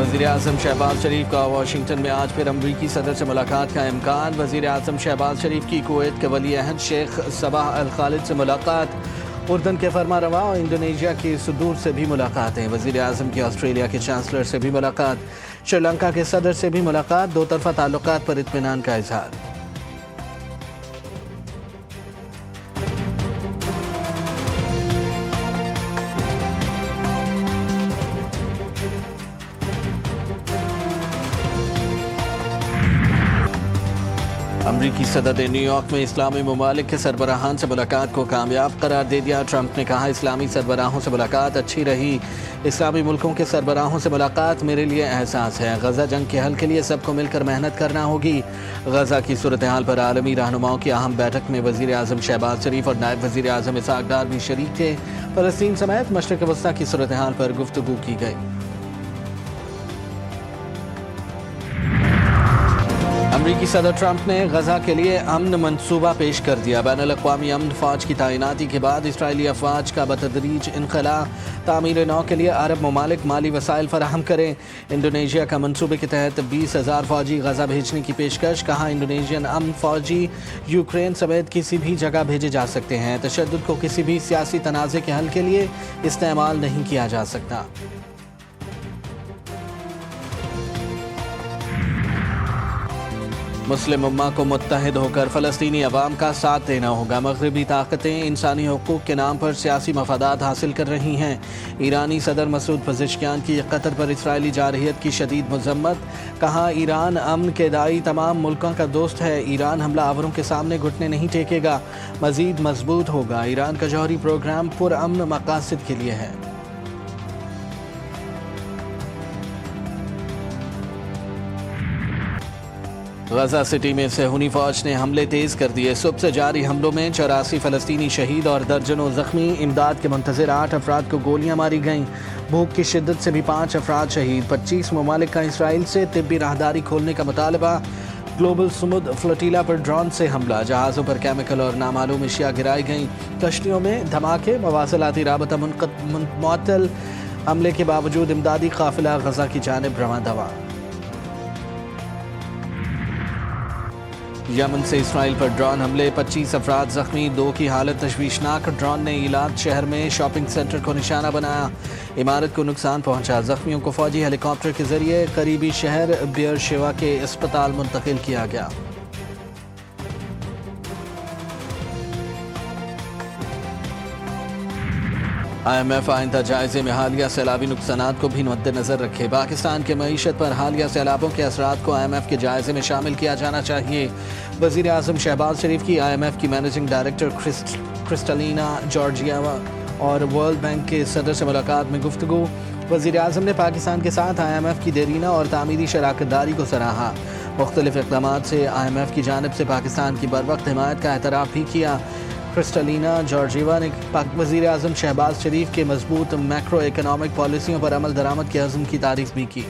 वज़ीर आज़म शहबाज शरीफ का वाशिंगटन में आज फिर अमरीकी सदर से मुलाकात का इम्कान। वज़ीर आज़म शहबाज शरीफ की कुवैत के वली अहद शेख सबाह अल खालिद से मुलाकात। उर्दन के फरमारवा और इंडोनेशिया की सुदूर से भी मुलाकातें। वज़ीर आज़म की ऑस्ट्रेलिया के चांसलर से भी मुलाकात। श्रीलंका के सदर से भी मुलाकात। दो तरफ़ा ताल्लुकात पर इत्मीनान का इज़हार। अमरीकी सदर ने न्यूयॉर्क में इस्लामी ममालिक के सरबराहान से मुलाकात को कामयाब करार दे दिया। ट्रंप ने कहा, इस्लामी सरबराहों से मुलाकात अच्छी रही। इस्लामी मुल्कों के सरबराहों से मुलाकात मेरे लिए एहसास है। गजा जंग के हल के लिए सबको मिलकर मेहनत करना होगी। गजा की सूरत हाल पर आलमी रहनुमाओं की अहम बैठक में वज़ीर आज़म शहबाज शरीफ और नायब वज़ीर आज़म इसहाक डार भी शरीक थे। फ़लस्तीन समेत मशरिक़ वस्ता की सूरत हाल पर गुफ्तगू की गई। अमरीकी सदर ट्रंप ने गजा के लिए अमन मंसूबा पेश कर दिया। बैनुल-अक़वामी अमन फ़ौज की तैनाती के बाद इसराइली अफ़वाज का बतदरीज इनखला। तामीर नौ के लिए अरब ममालिक माली वसाइल फराहम करें। इंडोनेशिया का मंसूबे के तहत 20,000 फ़ौजी गजा भेजने की पेशकश। कहा, इंडोनेशियन अमन फ़ौजी यूक्रेन समेत किसी भी जगह भेजे जा सकते हैं। तशद्दुद को किसी भी सियासी तनाज़े के हल के लिए इस्तेमाल नहीं किया जा सकता। मुस्लिम उम्मा को मुत्तहिद होकर फ़लस्तीनी अवाम का साथ देना होगा। मग़रिबी ताकतें इंसानी हुकूक़ के नाम पर सियासी मफादात हासिल कर रही हैं। ईरानी सदर मसूद पज़ेश्कियान की कतर पर इसराइली जारहियत की शदीद मज़म्मत। कहा, ईरान अमन के दाई तमाम मुल्कों का दोस्त है। ईरान हमला आवरों के सामने घुटने नहीं टेकेगा, मज़ीद मजबूत होगा। ईरान का जौहरी प्रोग्राम पुरअमन मकासद के लिए है। गजा सिटी में सेहूनी फ़ौज ने हमले तेज़ कर दिए। सुबह से जारी हमलों में 84 फ़लस्तीनी शहीद और दर्जनों ज़ख्मी। इमदाद के मुंतज़िर 8 अफराद को गोलियां मारी गईं। भूख की शिद्दत से भी 5 अफराद शहीद। 25 ममालिक का इसराइल से तिब्बी राहदारी खोलने का मुतालबा। ग्लोबल सुमुद फ्लोटीला पर ड्रोन से हमला। जहाज़ों पर केमिकल और नामालूम अशिया गिराई गईं। कश्तियों में धमाके। मवासलाती राबता मुअत्तल। हमले के बावजूद इमदादी काफ़िला गजा की जानिब रवां दवा। यमन से इसराइल पर ड्रोन हमले। 25 अफराद ज़ख्मी, 2 की हालत तशवीशनाक। ड्रोन ने इलाद शहर में शॉपिंग सेंटर को निशाना बनाया। इमारत को नुकसान पहुंचा। ज़ख्मियों को फ़ौजी हेलीकॉप्टर के ज़रिए करीबी शहर बेयरशेवा के अस्पताल मुंतकिल किया गया। IMF आइंदा जायजे में हालिया सैलाबी नुकसानात को भी मद्देनजर रखे। पाकिस्तान के मईशत पर हालिया सैलाबों के असरात को IMF के जायजे में शामिल किया जाना चाहिए। वज़ीर आज़म शहबाज शरीफ की IMF की मैनेजिंग डायरेक्टर क्रिस्टलिना जॉर्जियावा और वर्ल्ड बैंक के सदर से मुलाकात में गुफ्तगू। वज़ीर आज़म ने पाकिस्तान के साथ IMF की देरीना और तामीरी शराकतदारी को सराहा। मुख्तलिफ इक़दामात से IMF की जानिब से पाकिस्तान की बरवक्त हिमायत का एतराफ़ भी किया। क्रिस्टलिना जॉर्जिवा ने वज़ीर आज़म शहबाज शरीफ के मजबूत मैक्रो इकनॉमिक पॉलिसियों पर अमल दरामद के अज़्म की तारीफ़ भी की।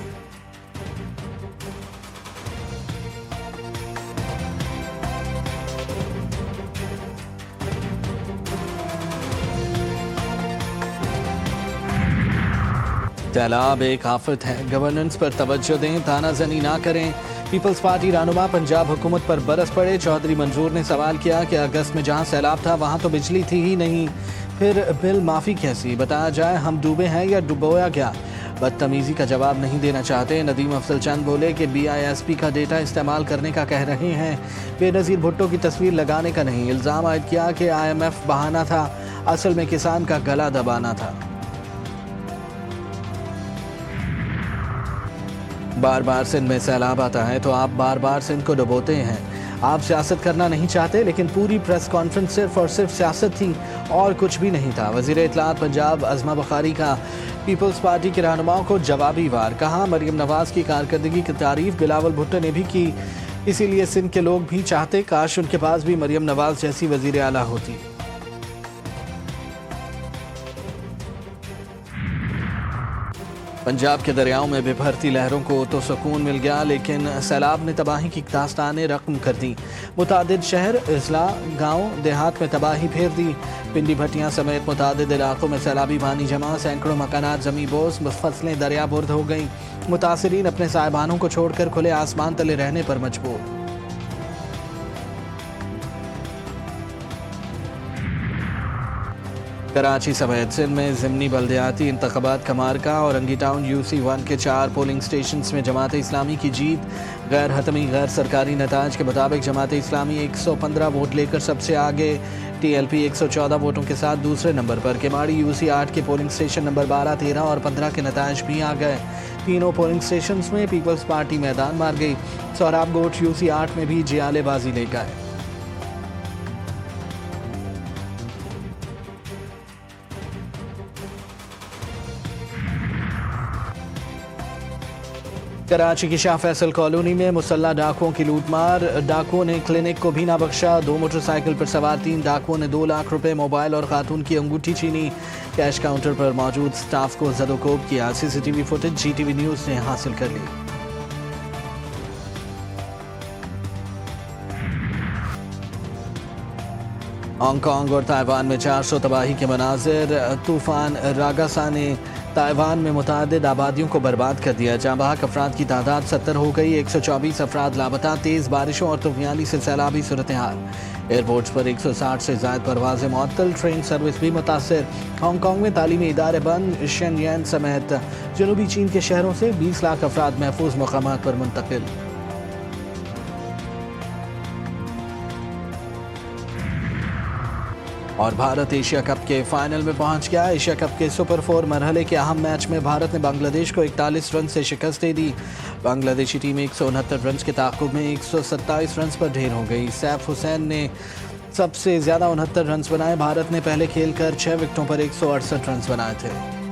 सैलाब एक आफत है, गवर्नेंस पर तवज्जो दें, तानाज़नी ना करें। पीपल्स पार्टी रहनुमा पंजाब हुकूमत पर बरस पड़े। चौधरी मंजूर ने सवाल किया कि अगस्त में जहां सैलाब था वहां तो बिजली थी ही नहीं, फिर बिल माफ़ी कैसी? बताया जाए हम डूबे हैं या डुबोया गया? बदतमीज़ी का जवाब नहीं देना चाहते। नदीम अफजल चंद बोले कि BISP का डेटा इस्तेमाल करने का कह रहे हैं, बेनज़ीर भुट्टो की तस्वीर लगाने का नहीं। इल्ज़ाम आयद किया कि IMF बहाना था, असल में किसान का गला दबाना था। बार बार सिंध में सैलाब आता है तो आप बार बार सिंध को डुबोते हैं। आप सियासत करना नहीं चाहते, लेकिन पूरी प्रेस कॉन्फ्रेंस सिर्फ और सिर्फ सियासत थी और कुछ भी नहीं था। वज़ीर इत्तलात पंजाब अज़मा बुखारी का पीपल्स पार्टी के रहनुमाओं को जवाबी वार। कहा, मरियम नवाज़ की कारकर्दगी की तारीफ बिलावल भुट्टो ने भी की, इसीलिए सिंध के लोग भी चाहते काश उनके पास भी मरियम नवाज़ जैसी वज़ीर आला होती। पंजाब के दरियाओं में बिभरती लहरों को तो सुकून मिल गया, लेकिन सैलाब ने तबाही की दास्तानें रकम कर दी। मुतादिद शहर, अजला, गाँव, देहात में तबाही फेर दी। पिंडी भट्टियां समेत मुतादिद इलाकों में सैलाबी पानी जमा, सैकड़ों मकानात जमी बोस, फसलें दरिया बुर्द हो गईं। मुतासिरीन अपने साहिबानों को छोड़कर खुले आसमान तले रहने पर मजबूर। कराची समेत सिंध में ज़िमनी बल्दियाती इंतख़ाबात का मार्का। औरंगी टाउन UC1 के 4 पोलिंग स्टेशंस में जमात इस्लामी की जीत। गैर हतमी गैर सरकारी नताज के मुताबिक जमात इस्लामी 115 वोट लेकर सबसे आगे, TLP 114 वोटों के साथ दूसरे नंबर पर। केमाड़ी UC8 के पोलिंग स्टेशन नंबर 12, 13 और 15 के नताज भी आ गए। तीनों पोलिंग स्टेशंस में पीपल्स पार्टी मैदान मार गई। सोहराब गोट UC8 में भी जियालेबाजी ले गए। कराची की शाह फैसल कॉलोनी में मुसल्ला डाकुओं की लूटमार। डाकुओं ने क्लिनिक को भी ना बख्शा। 2 मोटरसाइकिल पर सवार 3 डाकुओं ने 2 लाख रुपए, मोबाइल और खातून की अंगूठी छीनी। कैश काउंटर पर मौजूद स्टाफ को जदोकोब किया। CCTV फुटेज GTV न्यूज़ ने हासिल कर ली। हांगकांग और ताइवान में 400 तबाही के मनाजिर। तूफान रागासा ने ताइवान में मुतादिद आबादियों को बर्बाद कर दिया। जाँ बहक अफराद की तादाद 70 हो गई। 124 अफराद लापता। तेज़ बारिशों और तूफानी से सैलाबी सूरत हाल। एयरपोर्ट्स पर 160 से ज़ायद परवाज़ें मुअत्तल। ट्रेन सर्विस भी मुतासर। हांगकांग में तालीमी इदारे बंद। शेनयेन समेत जनूबी चीन के शहरों से 20 लाख अफराद महफूज मकामात पर मुंतकिल। और भारत एशिया कप के फाइनल में पहुंच गया। एशिया कप के सुपर 4 मरहले के अहम मैच में भारत ने बांग्लादेश को 41 रन से शिकस्त दे दी। बांग्लादेशी टीम 169 रन के ताक़ुब में 127 रन पर ढेर हो गई। सैफ हुसैन ने सबसे ज़्यादा 69 रन बनाए। भारत ने पहले खेलकर 6 विकेटों पर 168 रन बनाए थे।